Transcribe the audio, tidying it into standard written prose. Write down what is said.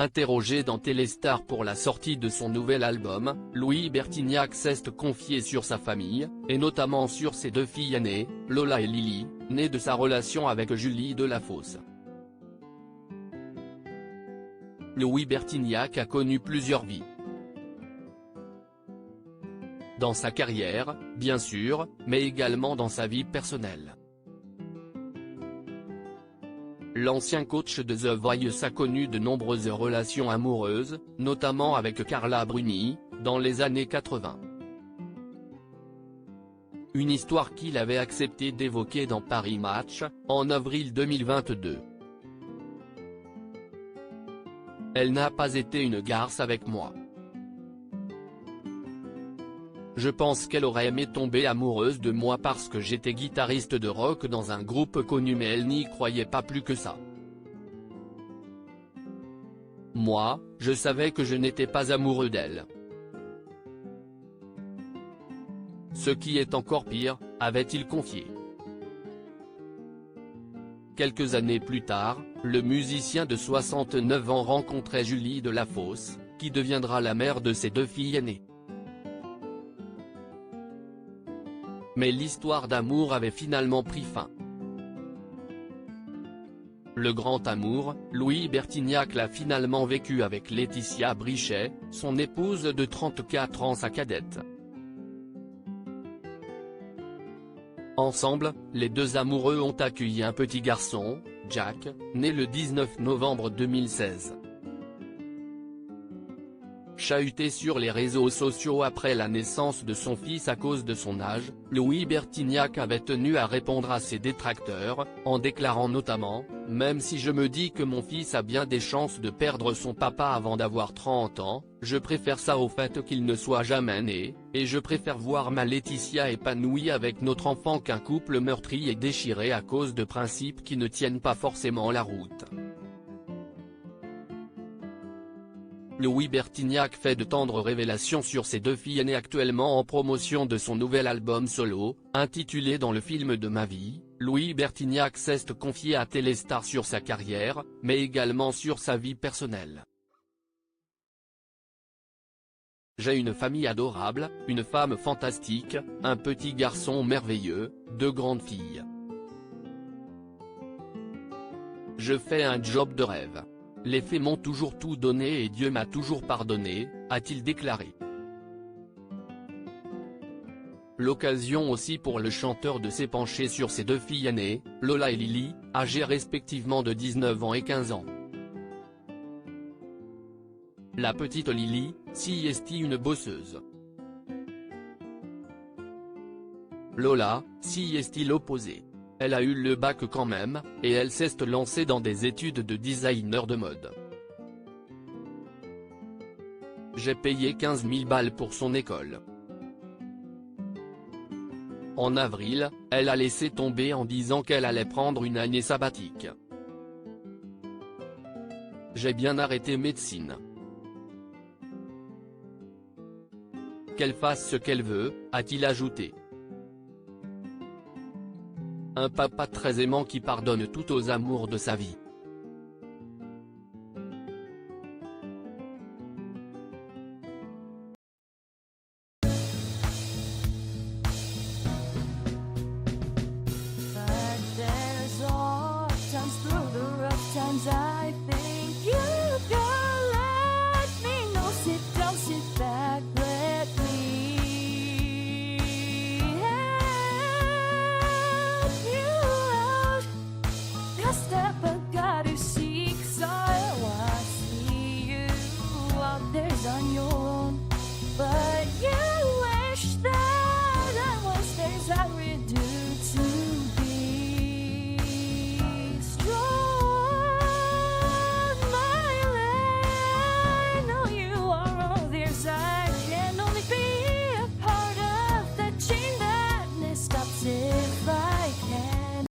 Interrogé dans Téléstar pour la sortie de son nouvel album, Louis Bertignac s'est confié sur sa famille, et notamment sur ses 2 filles aînées, Lola et Lily, nées de sa relation avec Julie Delafosse. Louis Bertignac a connu plusieurs vies. Dans sa carrière, bien sûr, mais également dans sa vie personnelle. L'ancien coach de The Voice a connu de nombreuses relations amoureuses, notamment avec Carla Bruni, dans les années 80. Une histoire qu'il avait accepté d'évoquer dans Paris Match, en avril 2022. Elle n'a pas été une garce avec moi. Je pense qu'elle aurait aimé tomber amoureuse de moi parce que j'étais guitariste de rock dans un groupe connu, mais elle n'y croyait pas plus que ça. Moi, je savais que je n'étais pas amoureux d'elle. Ce qui est encore pire, avait-il confié. Quelques années plus tard, le musicien de 69 ans rencontrait Julie Delafosse, qui deviendra la mère de ses 2 filles aînées. Mais l'histoire d'amour avait finalement pris fin. Le grand amour, Louis Bertignac l'a finalement vécu avec Laetitia Brichet, son épouse de 34 ans, sa cadette. Ensemble, les 2 amoureux ont accueilli un petit garçon, Jack, né le 19 novembre 2016. Chahuté sur les réseaux sociaux après la naissance de son fils à cause de son âge, Louis Bertignac avait tenu à répondre à ses détracteurs, en déclarant notamment « Même si je me dis que mon fils a bien des chances de perdre son papa avant d'avoir 30 ans, je préfère ça au fait qu'il ne soit jamais né, et je préfère voir ma Laetitia épanouie avec notre enfant qu'un couple meurtri et déchiré à cause de principes qui ne tiennent pas forcément la route ». Louis Bertignac fait de tendres révélations sur ses 2 filles aînées actuellement en promotion de son nouvel album solo, intitulé Dans le film de ma vie. Louis Bertignac s'est confié à Téléstar sur sa carrière, mais également sur sa vie personnelle. J'ai une famille adorable, une femme fantastique, un petit garçon merveilleux, 2 grandes filles. Je fais un job de rêve. Les faits m'ont toujours tout donné et Dieu m'a toujours pardonné, a-t-il déclaré. L'occasion aussi pour le chanteur de s'épancher sur ses 2 filles aînées, Lola et Lily, âgées respectivement de 19 ans et 15 ans. La petite Lily, si est une bosseuse. Lola, si est l'opposé. Elle a eu le bac quand même, et elle s'est lancée dans des études de designer de mode. J'ai payé 15 000 balles pour son école. En avril, elle a laissé tomber en disant qu'elle allait prendre une année sabbatique. J'ai bien arrêté médecine. Qu'elle fasse ce qu'elle veut, a-t-il ajouté. Un papa très aimant qui pardonne tout aux amours de sa vie. On your own, but you